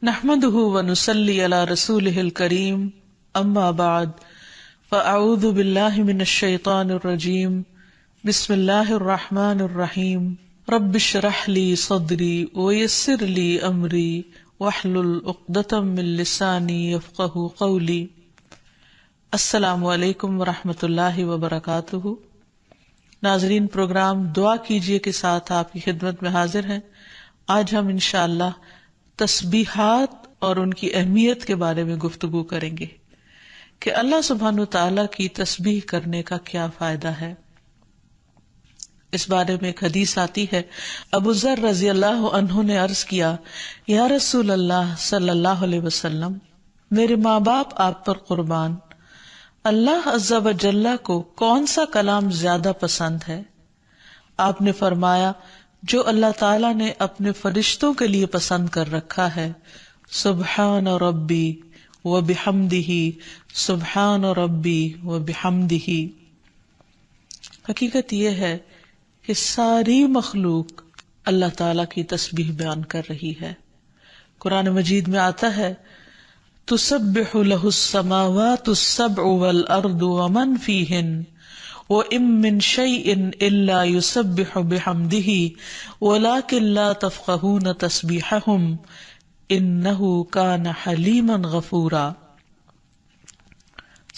نحمده ونصلي على رسوله الكريم اما بعد فاعوذ بالله من الشيطان الرجيم بسم الله الرحمن الرحيم رب اشرح لي صدري ويسر لي امري واحلل عقدة من لساني يفقهوا قولي۔ السلام علیکم ورحمۃ اللہ وبرکاتہ۔ ناظرین، پروگرام دعا کیجیے کے ساتھ آپ کی خدمت میں حاضر ہیں۔ آج ہم انشاءاللہ تسبیحات اور ان کی اہمیت کے بارے میں گفتگو کریں گے کہ اللہ سبحانہ وتعالی کی تسبیح کرنے کا کیا فائدہ ہے۔ اس بارے میں ایک حدیث آتی ہے، ابو ذر رضی اللہ عنہ نے عرض کیا، یا رسول اللہ صلی اللہ علیہ وسلم، میرے ماں باپ آپ پر قربان، اللہ عز و جل کو کون سا کلام زیادہ پسند ہے؟ آپ نے فرمایا، جو اللہ تعالیٰ نے اپنے فرشتوں کے لیے پسند کر رکھا ہے، سبحان ربی و بحمدہ، سبحان ربی و بحمدہ۔ حقیقت یہ ہے کہ ساری مخلوق اللہ تعالیٰ کی تسبیح بیان کر رہی ہے۔ قرآن مجید میں آتا ہے، تسبح لہ السماوات السبع والارض ومن فیہن وَإِن مِّن شَيْءٍ إِلَّا يُسَبِّحُ بِحَمْدِهِ وَلَٰكِن لَّا تَفْقَهُونَ تَسْبِيحَهُمْ إِنَّهُ كَانَ حَلِيمًا غَفُورًا۔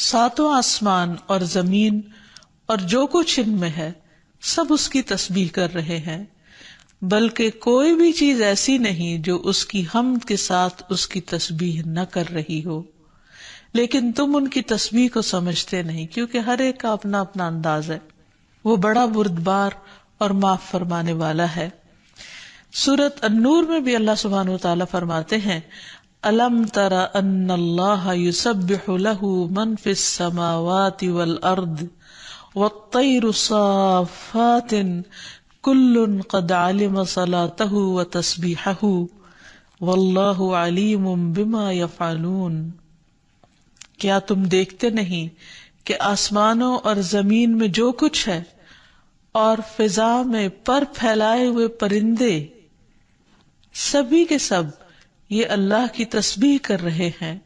ساتوں آسمان اور زمین اور جو کچھ ان میں ہے سب اس کی تسبیح کر رہے ہیں، بلکہ کوئی بھی چیز ایسی نہیں جو اس کی حمد کے ساتھ اس کی تسبیح نہ کر رہی ہو، لیکن تم ان کی تسبیح کو سمجھتے نہیں، کیونکہ ہر ایک کا اپنا اپنا انداز ہے۔ وہ بڑا بردبار اور معاف فرمانے والا ہے۔ سورۃ النور میں بھی اللہ سبحانہ وتعالیٰ فرماتے ہیں، أَلَمْ تَرَ أَنَّ اللَّهَ يُسَبِّحُ لَهُ مَنْ فِي السَّمَاوَاتِ وَالْأَرْضِ وَالطَّيْرُ صَافَّاتٍ كُلٌّ قَدْ عَلِمَ صَلَاتَهُ وَتَسْبِيحَهُ وَاللَّهُ عَلِيمٌ بِمَا يَفْعَلُونَ۔ کیا تم دیکھتے نہیں کہ آسمانوں اور زمین میں جو کچھ ہے اور فضا میں پر پھیلائے ہوئے پرندے سبھی کے سب یہ اللہ کی تسبیح کر رہے ہیں۔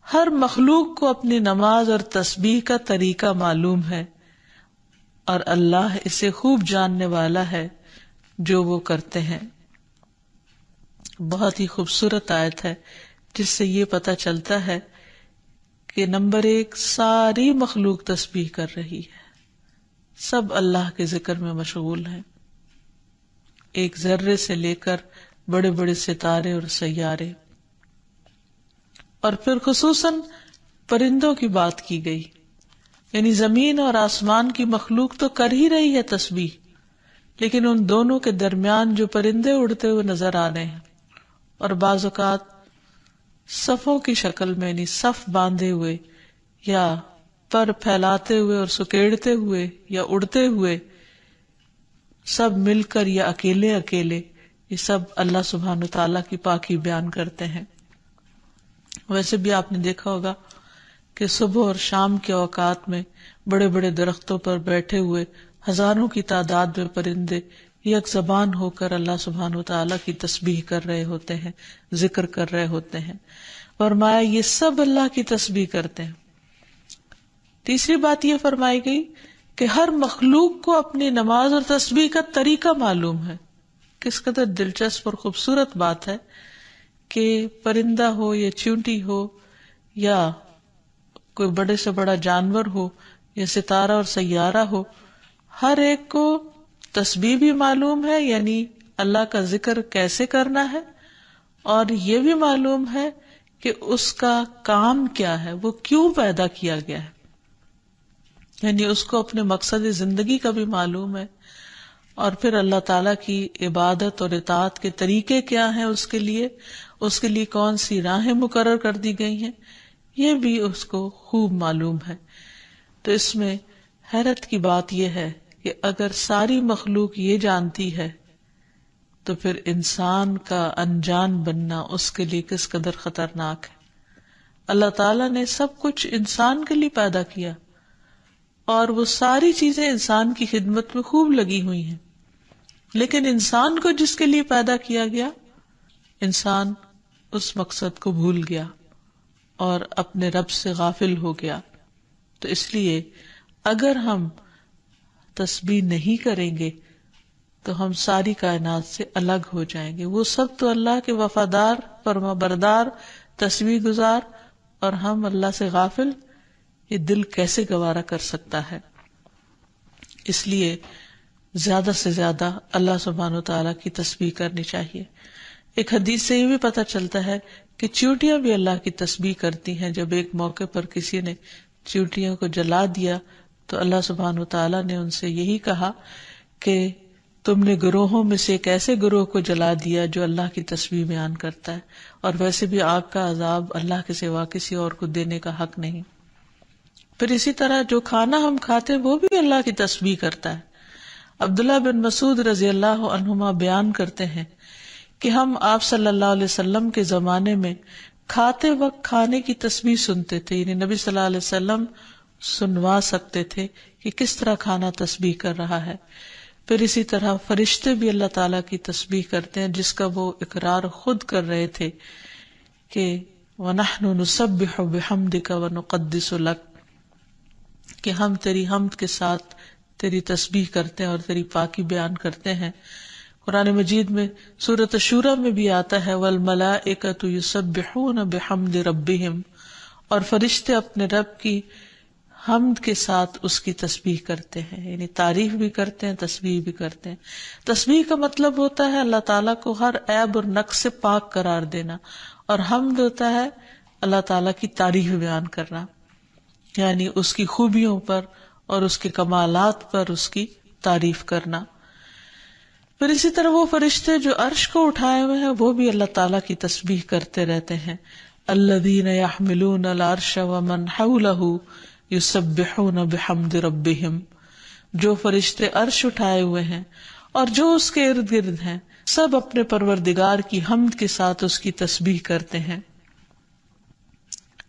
ہر مخلوق کو اپنی نماز اور تسبیح کا طریقہ معلوم ہے، اور اللہ اسے خوب جاننے والا ہے جو وہ کرتے ہیں۔ بہت ہی خوبصورت آیت ہے جس سے یہ پتہ چلتا ہے کہ نمبر ایک، ساری مخلوق تسبیح کر رہی ہے، سب اللہ کے ذکر میں مشغول ہیں، ایک ذرے سے لے کر بڑے بڑے ستارے اور سیارے۔ اور پھر خصوصاً پرندوں کی بات کی گئی، یعنی زمین اور آسمان کی مخلوق تو کر ہی رہی ہے تسبیح، لیکن ان دونوں کے درمیان جو پرندے اڑتے ہوئے نظر آ رہے ہیں، اور بعض اوقات صفوں کی شکل میں، یعنی صف باندھے ہوئے یا پر پھیلاتے ہوئے اور سکیڑتے ہوئے یا اڑتے ہوئے، سب مل کر یا اکیلے اکیلے، یہ سب اللہ سبحانہ تعالیٰ کی پاکی بیان کرتے ہیں۔ ویسے بھی آپ نے دیکھا ہوگا کہ صبح اور شام کے اوقات میں بڑے بڑے درختوں پر بیٹھے ہوئے ہزاروں کی تعداد میں پرندے یک زبان ہو کر اللہ سبحانہ وتعالیٰ کی تسبیح کر رہے ہوتے ہیں، ذکر کر رہے ہوتے ہیں۔ فرمایا یہ سب اللہ کی تسبیح کرتے ہیں۔ تیسری بات یہ فرمائی گئی کہ ہر مخلوق کو اپنی نماز اور تسبیح کا طریقہ معلوم ہے۔ کس قدر دلچسپ اور خوبصورت بات ہے کہ پرندہ ہو یا چیونٹی ہو یا کوئی بڑے سے بڑا جانور ہو یا ستارہ اور سیارہ ہو، ہر ایک کو تسبیح بھی معلوم ہے، یعنی اللہ کا ذکر کیسے کرنا ہے، اور یہ بھی معلوم ہے کہ اس کا کام کیا ہے، وہ کیوں پیدا کیا گیا ہے، یعنی اس کو اپنے مقصد زندگی کا بھی معلوم ہے، اور پھر اللہ تعالیٰ کی عبادت اور اطاعت کے طریقے کیا ہیں، اس کے لیے کون سی راہیں مقرر کر دی گئی ہیں، یہ بھی اس کو خوب معلوم ہے۔ تو اس میں حیرت کی بات یہ ہے کہ اگر ساری مخلوق یہ جانتی ہے تو پھر انسان کا انجان بننا اس کے لیے کس قدر خطرناک ہے۔ اللہ تعالیٰ نے سب کچھ انسان کے لیے پیدا کیا، اور وہ ساری چیزیں انسان کی خدمت میں خوب لگی ہوئی ہیں، لیکن انسان کو جس کے لیے پیدا کیا گیا، انسان اس مقصد کو بھول گیا اور اپنے رب سے غافل ہو گیا. تو اس لیے اگر ہم تسبیح نہیں کریں گے تو ہم ساری کائنات سے الگ ہو جائیں گے. وہ سب تو اللہ کے وفادار، فرما بردار، تسبیح گزار، اور ہم اللہ سے غافل. یہ دل کیسے گوارا کر سکتا ہے؟ اس لیے زیادہ سے زیادہ اللہ سبحانہ وتعالیٰ کی تسبیح کرنی چاہیے. ایک حدیث سے یہ بھی پتہ چلتا ہے کہ چیونٹیاں بھی اللہ کی تسبیح کرتی ہیں. جب ایک موقع پر کسی نے چیونٹیوں کو جلا دیا تو اللہ سبحانہ وتعالیٰ نے ان سے یہی کہا کہ تم نے گروہوں میں سے ایک ایسے گروہ کو جلا دیا جو اللہ کی تسبیح بیان کرتا ہے، اور ویسے بھی آگ کا عذاب اللہ کے سوا کسی اور کو دینے کا حق نہیں. پھر اسی طرح جو کھانا ہم کھاتے ہیں وہ بھی اللہ کی تسبیح کرتا ہے. عبداللہ بن مسعود رضی اللہ عنہما بیان کرتے ہیں کہ ہم آپ صلی اللہ علیہ وسلم کے زمانے میں کھاتے وقت کھانے کی تسبیح سنتے تھے. یعنی نبی صلی اللہ علیہ وسلم سنوا سکتے تھے کہ کس طرح کھانا تسبیح کر رہا ہے. پھر اسی طرح فرشتے بھی اللہ تعالیٰ کی تسبیح کرتے ہیں، جس کا وہ اقرار خود کر رہے تھے کہ وَنَحْنُ نُسَبِّحُ بِحَمْدِكَ وَنُقَدِّسُ لَكَ، کہ ہم تیری حمد کے ساتھ تیری تسبیح کرتے ہیں اور تیری پاکی بیان کرتے ہیں. قرآن مجید میں سورۃ الشورى میں بھی آتا ہے وَالْمَلَائِكَةُ يُسَبِّحُونَ بِحَمْدِ رَبِّهِمْ، اور فرشتے اپنے رب کی حمد کے ساتھ اس کی تسبیح کرتے ہیں. یعنی تعریف بھی کرتے ہیں، تسبیح بھی کرتے ہیں. تسبیح کا مطلب ہوتا ہے اللہ تعالیٰ کو ہر عیب اور نقص سے پاک قرار دینا، اور حمد ہوتا ہے اللہ تعالیٰ کی تعریف بیان کرنا، یعنی اس کی خوبیوں پر اور اس کے کمالات پر اس کی تعریف کرنا. پھر اسی طرح وہ فرشتے جو عرش کو اٹھائے ہوئے ہیں وہ بھی اللہ تعالیٰ کی تسبیح کرتے رہتے ہیں. الذین یحملون العرش ومن حولہ یسبحون بحمد ربہم، جو فرشتے عرش اٹھائے ہوئے ہیں اور جو اس کے ارد گرد ہیں سب اپنے پروردگار کی حمد کے ساتھ اس کی تسبیح کرتے ہیں.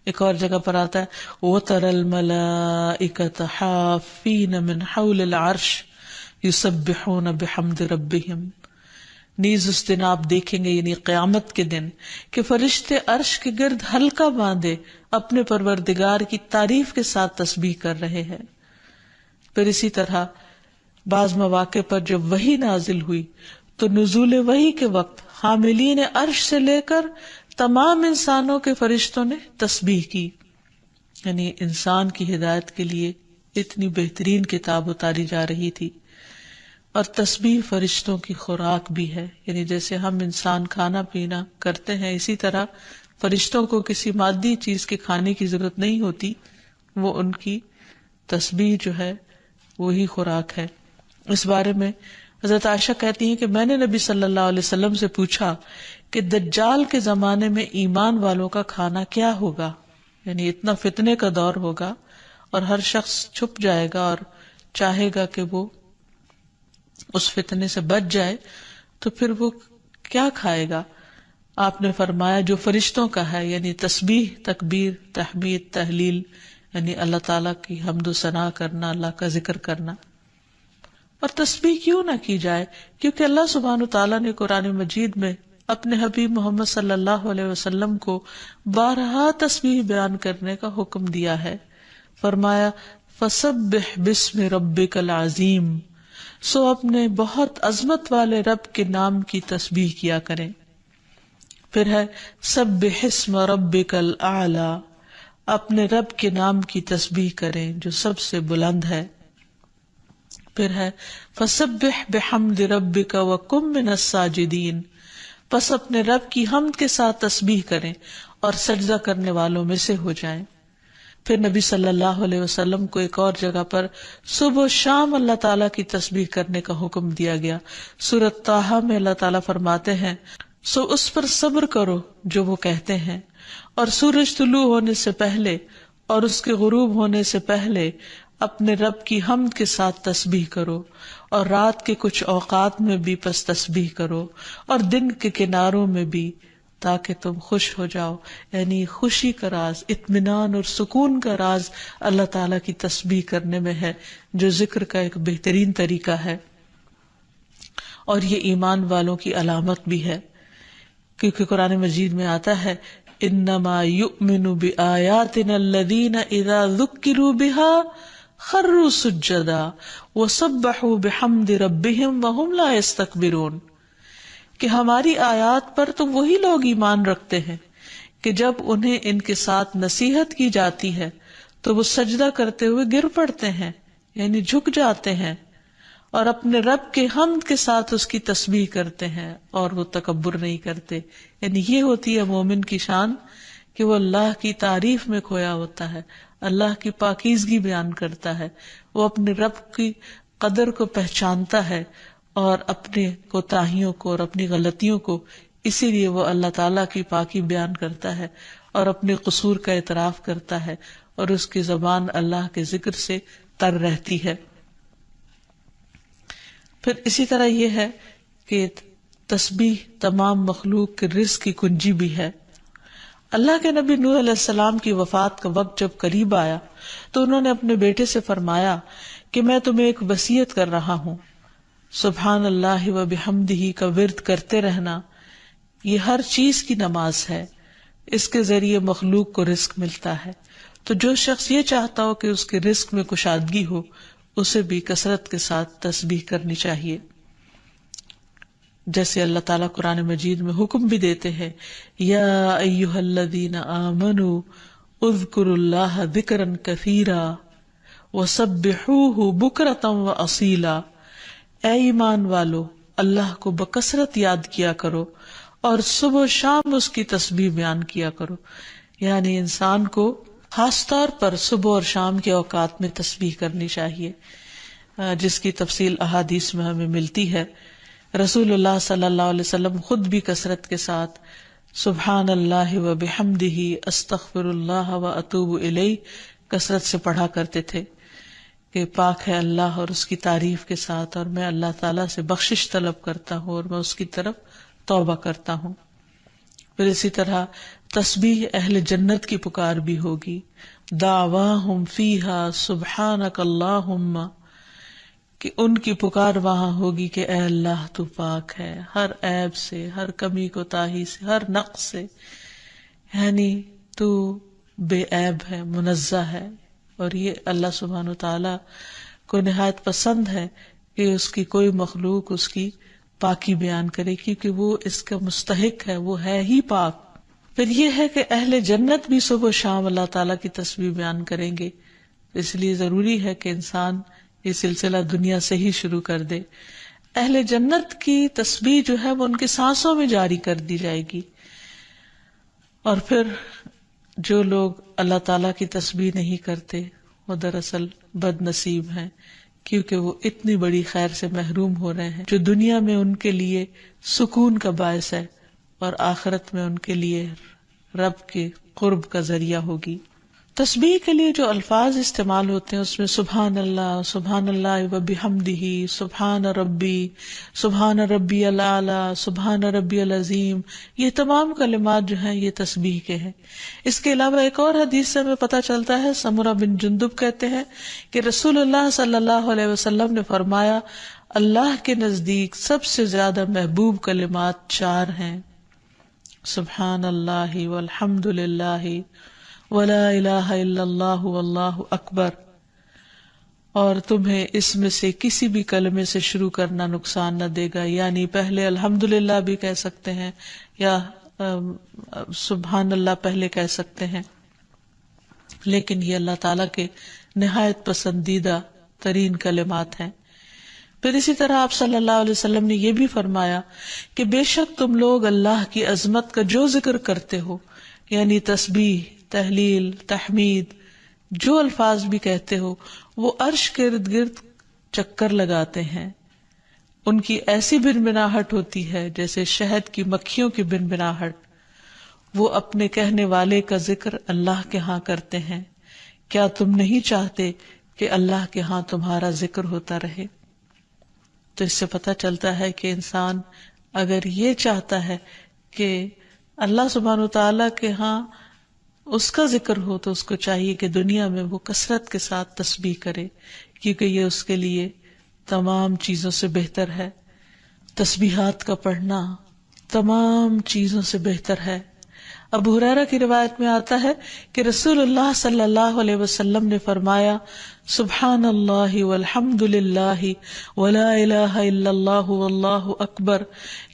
ایک اور جگہ پر آتا ہے وَتَرَى الْمَلَائِكَةَ حَافِّينَ مِنْ حَوْلِ الْعَرْشِ يُسَبِّحُونَ بِحَمْدِ رَبِّهِمْ. نیز اس دن آپ دیکھیں گے، یعنی قیامت کے دن، کہ فرشتے عرش کے گرد حلقہ باندھے اپنے پروردگار کی تعریف کے ساتھ تسبیح کر رہے ہیں. پھر اسی طرح بعض مواقع پر جب وحی نازل ہوئی تو نزول وحی کے وقت حاملین عرش سے لے کر تمام انسانوں کے فرشتوں نے تسبیح کی. یعنی انسان کی ہدایت کے لیے اتنی بہترین کتاب اتاری جا رہی تھی. اور تسبیح فرشتوں کی خوراک بھی ہے. یعنی جیسے ہم انسان کھانا پینا کرتے ہیں، اسی طرح فرشتوں کو کسی مادی چیز کے کھانے کی ضرورت نہیں ہوتی، وہ ان کی تسبیح جو ہے وہی خوراک ہے. اس بارے میں حضرت عائشہ کہتی ہیں کہ میں نے نبی صلی اللہ علیہ وسلم سے پوچھا کہ دجال کے زمانے میں ایمان والوں کا کھانا کیا ہوگا. یعنی اتنا فتنے کا دور ہوگا اور ہر شخص چھپ جائے گا اور چاہے گا کہ وہ اس فتنے سے بچ جائے، تو پھر وہ کیا کھائے گا؟ آپ نے فرمایا جو فرشتوں کا ہے، یعنی تسبیح، تکبیر، تحمید، تحلیل، یعنی اللہ تعالیٰ کی حمد و ثنا کرنا، اللہ کا ذکر کرنا. اور تسبیح کیوں نہ کی جائے؟ کیونکہ اللہ سبحانہ تعالیٰ نے قرآن مجید میں اپنے حبیب محمد صلی اللہ علیہ وسلم کو بارہا تسبیح بیان کرنے کا حکم دیا ہے. فرمایا فسبح باسم ربک العظیم، سو اپنے بہت عظمت والے رب کے نام کی تسبیح کیا کریں. پھر ہے سبح اسم ربک الاعلی، اپنے رب کے نام کی تسبیح کریں جو سب سے بلند ہے. پھر ہے فسبح بحمد ربک وکن من الساجدین، پس اپنے رب کی حمد کے ساتھ تسبیح کریں اور سجدہ کرنے والوں میں سے ہو جائیں. پھر نبی صلی اللہ علیہ وسلم کو ایک اور جگہ پر صبح و شام اللہ تعالیٰ کی تسبیح کرنے کا حکم دیا گیا. سورۃ طٰہٰ میں اللہ تعالیٰ فرماتے ہیں سو اس پر صبر کرو جو وہ کہتے ہیں، اور سورج طلوع ہونے سے پہلے اور اس کے غروب ہونے سے پہلے اپنے رب کی حمد کے ساتھ تسبیح کرو، اور رات کے کچھ اوقات میں بھی پس تسبیح کرو، اور دن کے کناروں میں بھی، تاکہ تم خوش ہو جاؤ. یعنی خوشی کا راز، اطمینان اور سکون کا راز اللہ تعالیٰ کی تسبیح کرنے میں ہے، جو ذکر کا ایک بہترین طریقہ ہے، اور یہ ایمان والوں کی علامت بھی ہے. کیونکہ قرآن مجید میں آتا ہے انما یؤمن بآیاتنا الذین اذا ذکروا بها خروا سجدا وسبحوا بحمد ربهم وهم لا يستكبرون، کہ ہماری آیات پر تو وہی لوگ ایمان رکھتے ہیں کہ جب انہیں ان کے ساتھ نصیحت کی جاتی ہے تو وہ سجدہ کرتے ہوئے گر پڑتے ہیں، یعنی جھک جاتے ہیں، اور اپنے رب کے حمد کے ساتھ اس کی تسبیح کرتے ہیں، اور وہ تکبر نہیں کرتے۔ یعنی یہ ہوتی ہے مومن کی شان کہ وہ اللہ کی تعریف میں کھویا ہوتا ہے، اللہ کی پاکیزگی بیان کرتا ہے، وہ اپنے رب کی قدر کو پہچانتا ہے اور اپنے کوتاہیوں کو اور اپنی غلطیوں کو، اسی لیے وہ اللہ تعالیٰ کی پاکی بیان کرتا ہے اور اپنے قصور کا اعتراف کرتا ہے، اور اس کی زبان اللہ کے ذکر سے تر رہتی ہے۔ پھر اسی طرح یہ ہے کہ تسبیح تمام مخلوق کے رزق کی کنجی بھی ہے۔ اللہ کے نبی نوح علیہ السلام کی وفات کا وقت جب قریب آیا تو انہوں نے اپنے بیٹے سے فرمایا کہ میں تمہیں ایک وصیت کر رہا ہوں، سبحان اللہ و بحمدہ کا ورد کرتے رہنا، یہ ہر چیز کی نماز ہے، اس کے ذریعے مخلوق کو رزق ملتا ہے، تو جو شخص یہ چاہتا ہو کہ اس کے رزق میں کشادگی ہو اسے بھی کثرت کے ساتھ تسبیح کرنی چاہیے۔ جیسے اللہ تعالیٰ قرآن مجید میں حکم بھی دیتے ہیں، یا ایھا الذین آمنوا اذکروا اللہ ذکرا کثیرا وسبحوہ بکرۃ واصیلا، اے ایمان والو اللہ کو بکثرت یاد کیا کرو اور صبح و شام اس کی تسبیح بیان کیا کرو۔ یعنی انسان کو خاص طور پر صبح اور شام کے اوقات میں تسبیح کرنی چاہیے، جس کی تفصیل احادیث میں ہمیں ملتی ہے۔ رسول اللہ صلی اللہ علیہ وسلم خود بھی کثرت کے ساتھ سبحان اللہ و بحمدہ استغفر اللہ و اتوب الیہ کثرت سے پڑھا کرتے تھے کہ پاک ہے اللہ اور اس کی تعریف کے ساتھ، اور میں اللہ تعالیٰ سے بخشش طلب کرتا ہوں اور میں اس کی طرف توبہ کرتا ہوں۔ پھر اسی طرح تسبیح اہل جنت کی پکار بھی ہوگی، دعواہم فیہا سبحانک اللہم، کہ ان کی پکار وہاں ہوگی کہ اے اللہ تو پاک ہے ہر عیب سے، ہر کمی کوتاہی سے، ہر نقص سے، یعنی تو بے عیب ہے، منزہ ہے۔ اور یہ اللہ سبحانہ وتعالیٰ کو نہایت پسند ہے کہ اس کی کوئی مخلوق اس کی پاکی بیان کرے، کیونکہ وہ اس کا مستحق ہے، وہ ہے ہی پاک۔ پھر یہ ہے کہ اہل جنت بھی صبح و شام اللہ تعالیٰ کی تسبیح بیان کریں گے، اس لیے ضروری ہے کہ انسان یہ سلسلہ دنیا سے ہی شروع کر دے۔ اہل جنت کی تسبیح جو ہے وہ ان کے سانسوں میں جاری کر دی جائے گی، اور پھر جو لوگ اللہ تعالیٰ کی تسبیح نہیں کرتے وہ دراصل بد نصیب ہیں، کیونکہ وہ اتنی بڑی خیر سے محروم ہو رہے ہیں جو دنیا میں ان کے لیے سکون کا باعث ہے اور آخرت میں ان کے لیے رب کے قرب کا ذریعہ ہوگی۔ تسبیح کے لیے جو الفاظ استعمال ہوتے ہیں اس میں سبحان اللہ و بحمدہ، سبحان ربی الاعلی، سبحان ربی العظیم، یہ تمام کلمات جو ہیں یہ تسبیح کے ہیں۔ اس کے علاوہ ایک اور حدیث سے ہمیں پتہ چلتا ہے، سمرہ بن جندب کہتے ہیں کہ رسول اللہ صلی اللہ علیہ وسلم نے فرمایا، اللہ کے نزدیک سب سے زیادہ محبوب کلمات 4 ہیں، سبحان اللہ والحمد للہ ولا الہ الا اللہ واللہ اکبر، اور تمہیں اس میں سے کسی بھی کلمے سے شروع کرنا نقصان نہ دے گا، یعنی پہلے الحمدللہ بھی کہہ سکتے ہیں یا سبحان اللہ پہلے کہہ سکتے ہیں، لیکن یہ اللہ تعالیٰ کے نہایت پسندیدہ ترین کلمات ہیں۔ پھر اسی طرح آپ صلی اللہ علیہ وسلم نے یہ بھی فرمایا کہ بے شک تم لوگ اللہ کی عظمت کا جو ذکر کرتے ہو، یعنی تسبیح، تحلیل، تحمید، جو الفاظ بھی کہتے ہو، وہ عرش کے ارد گرد چکر لگاتے ہیں، ان کی ایسی بنبناہٹ ہوتی ہے جیسے شہد کی مکھیوں کی بنبناہٹ، وہ اپنے کہنے والے کا ذکر اللہ کے ہاں کرتے ہیں، کیا تم نہیں چاہتے کہ اللہ کے ہاں تمہارا ذکر ہوتا رہے؟ تو اس سے پتہ چلتا ہے کہ انسان اگر یہ چاہتا ہے کہ اللہ سبحانہ وتعالیٰ کے ہاں اس کا ذکر ہو تو اس کو چاہیے کہ دنیا میں وہ کثرت کے ساتھ تسبیح کرے، کیونکہ یہ اس کے لیے تمام چیزوں سے بہتر ہے۔ تسبیحات کا پڑھنا تمام چیزوں سے بہتر ہے۔ ابو ہریرہ کی روایت میں آتا ہے کہ رسول اللہ صلی اللہ علیہ وسلم نے فرمایا، سبحان اللہ والحمد للہ ولا الہ الا اللہ واللہ اکبر،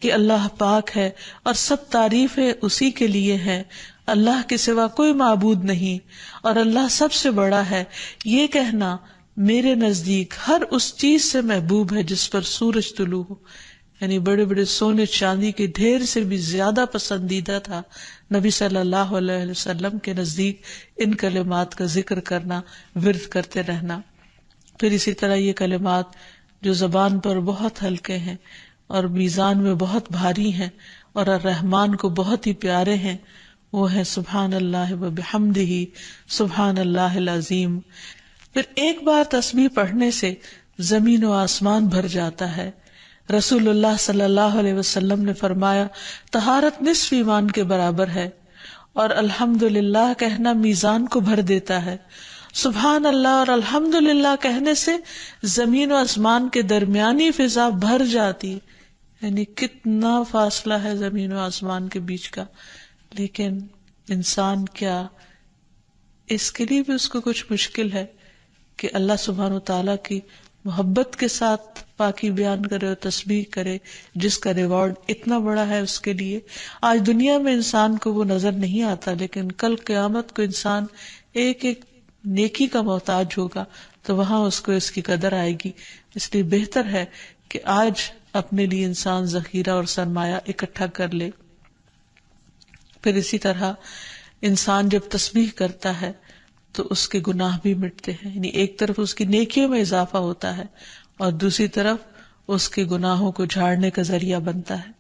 کہ اللہ پاک ہے اور سب تعریفیں اسی کے لیے ہیں، اللہ کے سوا کوئی معبود نہیں اور اللہ سب سے بڑا ہے۔ یہ کہنا میرے نزدیک ہر اس چیز سے محبوب ہے جس پر سورج طلوع ہو، یعنی بڑے بڑے سونے چاندی کے ڈھیر سے بھی زیادہ پسندیدہ تھا نبی صلی اللہ علیہ وسلم کے نزدیک ان کلمات کا ذکر کرنا، ورد کرتے رہنا۔ پھر اسی طرح یہ کلمات جو زبان پر بہت ہلکے ہیں اور میزان میں بہت بھاری ہیں اور الرحمن کو بہت ہی پیارے ہیں، وہ ہے سبحان اللہ و بحمدہ، سبحان اللہ العظیم۔ پھر ایک بار تسبیح پڑھنے سے زمین و آسمان بھر جاتا ہے۔ رسول اللہ صلی اللہ علیہ وسلم نے فرمایا، طہارت نصف ایمان کے برابر ہے، اور الحمدللہ کہنا میزان کو بھر دیتا ہے۔ سبحان اللہ اور الحمدللہ کہنے سے زمین و آسمان کے درمیانی فضا بھر جاتی، یعنی کتنا فاصلہ ہے زمین و آسمان کے بیچ کا، لیکن انسان کیا اس کے لیے بھی اس کو کچھ مشکل ہے کہ اللہ سبحانہ وتعالیٰ کی محبت کے ساتھ پاکی بیان کرے اور تسبیح کرے، جس کا ریوارڈ اتنا بڑا ہے اس کے لیے۔ آج دنیا میں انسان کو وہ نظر نہیں آتا، لیکن کل قیامت کو انسان ایک ایک نیکی کا محتاج ہوگا، تو وہاں اس کو اس کی قدر آئے گی۔ اس لیے بہتر ہے کہ آج اپنے لیے انسان ذخیرہ اور سرمایہ اکٹھا کر لے۔ پھر اسی طرح انسان جب تسبیح کرتا ہے تو اس کے گناہ بھی مٹتے ہیں، یعنی ایک طرف اس کی نیکیوں میں اضافہ ہوتا ہے اور دوسری طرف اس کے گناہوں کو جھاڑنے کا ذریعہ بنتا ہے۔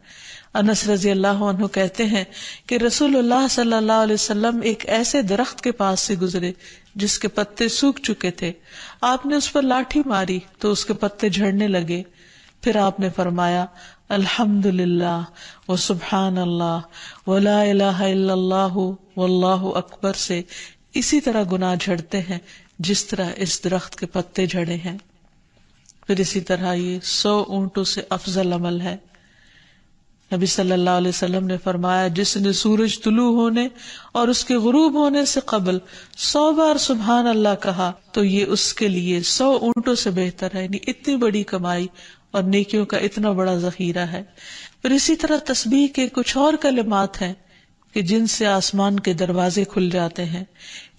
انس رضی اللہ عنہ کہتے ہیں کہ رسول اللہ صلی اللہ علیہ وسلم ایک ایسے درخت کے پاس سے گزرے جس کے پتے سوکھ چکے تھے۔ آپ نے اس پر لاٹھی ماری تو اس کے پتے جھڑنے لگے۔ پھر آپ نے فرمایا، الحمدللہ وسبحان اللہ ولا الہ الا اللہ واللہ اکبر سے اسی طرح گناہ جھڑتے ہیں جس طرح اس درخت کے پتے جھڑے ہیں۔ پھر اسی طرح یہ 100 اونٹوں سے افضل عمل ہے۔ نبی صلی اللہ علیہ وسلم نے فرمایا، جس نے سورج طلوع ہونے اور اس کے غروب ہونے سے قبل 100 بار سبحان اللہ کہا تو یہ اس کے لیے 100 اونٹوں سے بہتر ہے، یعنی اتنی بڑی کمائی اور نیکیوں کا اتنا بڑا ذخیرہ ہے۔ پھر اسی طرح تسبیح کے کچھ اور کلمات ہیں کہ جن سے آسمان کے دروازے کھل جاتے ہیں۔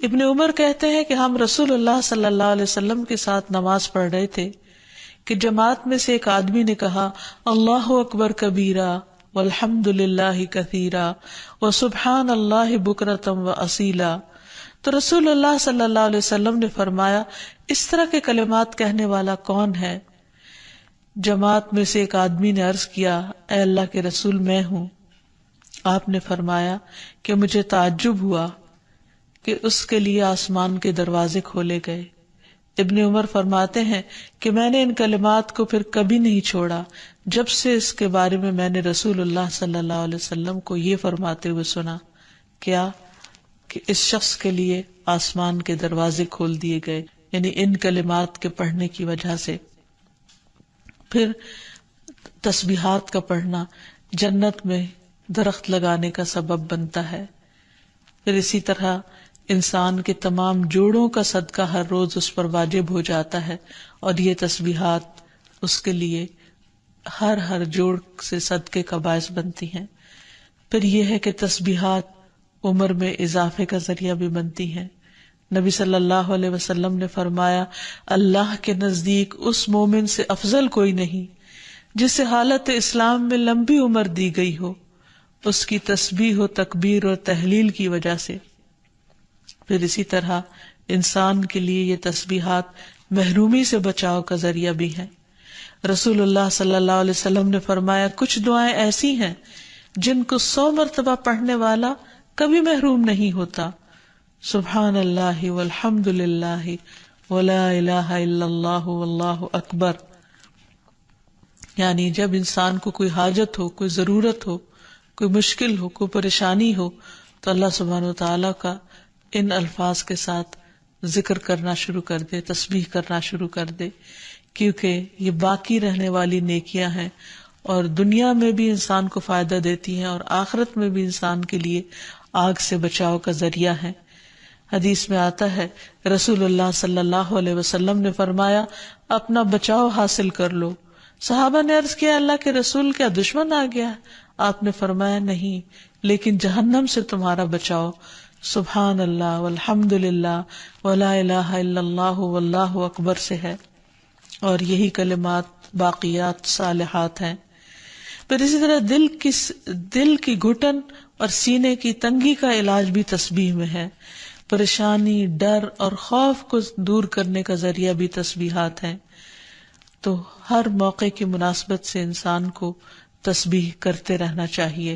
ابن عمر کہتے ہیں کہ ہم رسول اللہ صلی اللہ علیہ وسلم کے ساتھ نماز پڑھ رہے تھے کہ جماعت میں سے ایک آدمی نے کہا، اللہ اکبر کبیرہ والحمد للہ کثیرہ وسبحان اللہ بکرۃ واصیلا، تو رسول اللہ صلی اللہ علیہ وسلم نے فرمایا، اس طرح کے کلمات کہنے والا کون ہے؟ جماعت میں سے ایک آدمی نے عرض کیا، اے اللہ کے رسول، میں ہوں۔ آپ نے فرمایا کہ مجھے تعجب ہوا کہ اس کے لیے آسمان کے دروازے کھولے گئے۔ ابن عمر فرماتے ہیں کہ میں نے ان کلمات کو پھر کبھی نہیں چھوڑا جب سے اس کے بارے میں نے رسول اللہ صلی اللہ علیہ وسلم کو یہ فرماتے ہوئے سنا، کیا کہ اس شخص کے لیے آسمان کے دروازے کھول دیے گئے، یعنی ان کلمات کے پڑھنے کی وجہ سے۔ پھر تسبیحات کا پڑھنا جنت میں درخت لگانے کا سبب بنتا ہے۔ پھر اسی طرح انسان کے تمام جوڑوں کا صدقہ ہر روز اس پر واجب ہو جاتا ہے، اور یہ تسبیحات اس کے لیے ہر جوڑ سے صدقے کا باعث بنتی ہیں۔ پھر یہ ہے کہ تسبیحات عمر میں اضافے کا ذریعہ بھی بنتی ہیں۔ نبی صلی اللہ علیہ وسلم نے فرمایا، اللہ کے نزدیک اس مومن سے افضل کوئی نہیں جسے حالت اسلام میں لمبی عمر دی گئی ہو، اس کی تسبیح و تکبیر اور تحلیل کی وجہ سے۔ پھر اسی طرح انسان کے لیے یہ تسبیحات محرومی سے بچاؤ کا ذریعہ بھی ہے۔ رسول اللہ صلی اللہ علیہ وسلم نے فرمایا، کچھ دعائیں ایسی ہیں جن کو 100 مرتبہ پڑھنے والا کبھی محروم نہیں ہوتا۔ سبحان اللہ والحمد للہ ولا الہ الا اللہ واللہ اکبر، یعنی جب انسان کو کوئی حاجت ہو، کوئی ضرورت ہو، کوئی مشکل ہو، کوئی پریشانی ہو، تو اللہ سبحانہ وتعالیٰ کا ان الفاظ کے ساتھ ذکر کرنا شروع کر دے، تسبیح کرنا شروع کر دے، کیونکہ یہ باقی رہنے والی نیکیاں ہیں اور دنیا میں بھی انسان کو فائدہ دیتی ہیں اور آخرت میں بھی انسان کے لیے آگ سے بچاؤ کا ذریعہ ہے۔ حدیث میں آتا ہے رسول اللہ صلی اللہ علیہ وسلم نے فرمایا اپنا بچاؤ حاصل کر لو۔ صحابہ نے عرض کیا اللہ کے رسول کیا دشمن آ گیا؟ آپ نے فرمایا نہیں، لیکن جہنم سے تمہارا بچاؤ سبحان اللہ والحمد للہ ولا الہ الا اللہ واللہ اکبر سے ہے، اور یہی کلمات باقیات صالحات ہیں۔ پھر اسی طرح دل کی گھٹن اور سینے کی تنگی کا علاج بھی تسبیح میں ہے۔ پریشانی، ڈر اور خوف کو دور کرنے کا ذریعہ بھی تسبیحات ہیں۔ تو ہر موقع کی مناسبت سے انسان کو تسبیح کرتے رہنا چاہیے۔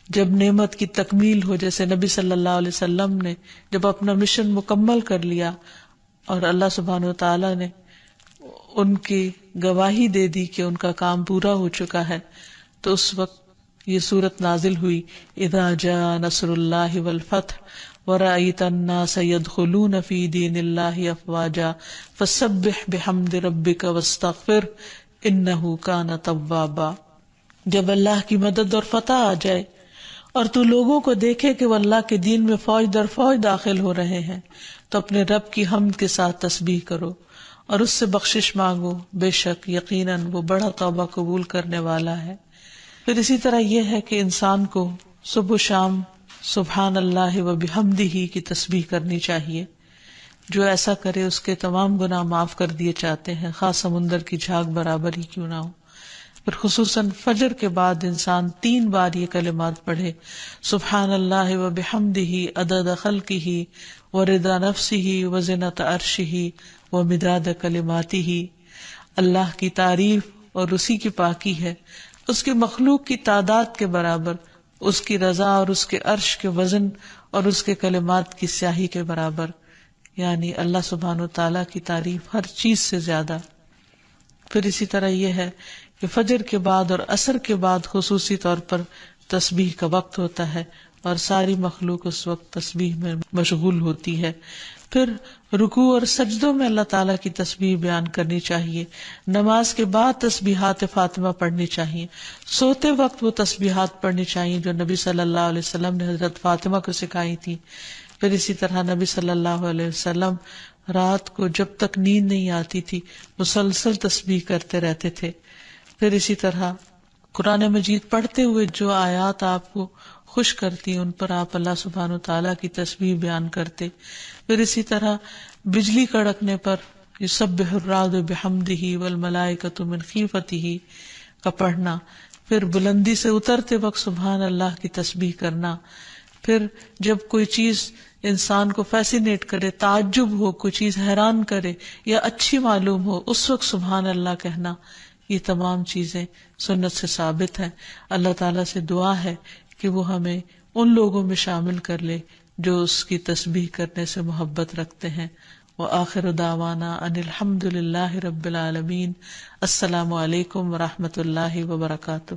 جب نعمت کی تکمیل ہو، جیسے نبی صلی اللہ علیہ وسلم نے جب اپنا مشن مکمل کر لیا اور اللہ سبحانہ و تعالی نے ان کی گواہی دے دی کہ ان کا کام پورا ہو چکا ہے، تو اس وقت یہ سورت نازل ہوئی اذا جاء نصر اللہ والفتح ورأیت الناس يدخلون فی دین اللہ افواجا فسبح بحمد ربک واستغفر انہ کان توابا۔ جب اللہ کی مدد اور فتح آ جائے اور تو لوگوں کو دیکھے کہ وہ اللہ کے دین میں فوج در فوج داخل ہو رہے ہیں، تو اپنے رب کی حمد کے ساتھ تسبیح کرو اور اس سے بخشش مانگو، بے شک یقیناً وہ بڑا توبہ قبول کرنے والا ہے۔ پھر اسی طرح یہ ہے کہ انسان کو صبح و شام سبحان اللہ و بحمدہ کی تسبیح کرنی چاہیے۔ جو ایسا کرے اس کے تمام گناہ معاف کر دیے جاتے ہیں، خاص سمندر کی جھاگ برابر ہی کیوں نہ ہو۔ پھر خصوصاً فجر کے بعد انسان 3 بار یہ کلمات پڑھے، سبحان اللہ و بحمدہ عدد خلقہ ورضا نفسہ وزنۃ عرشہ ومداد کلماتہ۔ اللہ کی تعریف اور اسی کی پاکی ہے، اس کی مخلوق کی تعداد کے برابر، اس کی رضا اور اس کے عرش کے وزن اور اس کے کلمات کی سیاہی کے برابر، یعنی اللہ سبحانہ وتعالیٰ کی تعریف ہر چیز سے زیادہ۔ پھر اسی طرح یہ ہے کہ فجر کے بعد اور عصر کے بعد خصوصی طور پر تسبیح کا وقت ہوتا ہے اور ساری مخلوق اس وقت تسبیح میں مشغول ہوتی ہے۔ پھر رکوع اور سجدوں میں اللہ تعالیٰ کی تسبیح بیان کرنی چاہیے۔ نماز کے بعد تسبیحات فاطمہ پڑھنی چاہیے۔ سوتے وقت وہ تسبیحات پڑھنی چاہیے جو نبی صلی اللہ علیہ وسلم نے حضرت فاطمہ کو سکھائی تھی۔ پھر اسی طرح نبی صلی اللہ علیہ وسلم رات کو جب تک نیند نہیں آتی تھی مسلسل تسبیح کرتے رہتے تھے۔ پھر اسی طرح قرآن مجید پڑھتے ہوئے جو آیات آپ کو خوش کرتی ان پر آپ اللہ سبحانہ وتعالیٰ کی تسبیح بیان کرتے۔ پھر اسی طرح بجلی کڑکنے پر یسبح الرعد بحمدہ والملائکۃ من خیفتہ کا پڑھنا۔ پھر بلندی سے اترتے وقت سبحان اللہ کی تسبیح کرنا۔ پھر جب کوئی چیز انسان کو فیسینیٹ کرے، تعجب ہو، کوئی چیز حیران کرے یا اچھی معلوم ہو، اس وقت سبحان اللہ کہنا۔ یہ تمام چیزیں سنت سے ثابت ہیں۔ اللہ تعالیٰ سے دعا ہے کہ وہ ہمیں ان لوگوں میں شامل کر لے جو اس کی تسبیح کرنے سے محبت رکھتے ہیں۔ وآخر دعوانا ان الحمد للہ رب العالمین۔ السلام علیکم ورحمۃ اللہ وبرکاتہ۔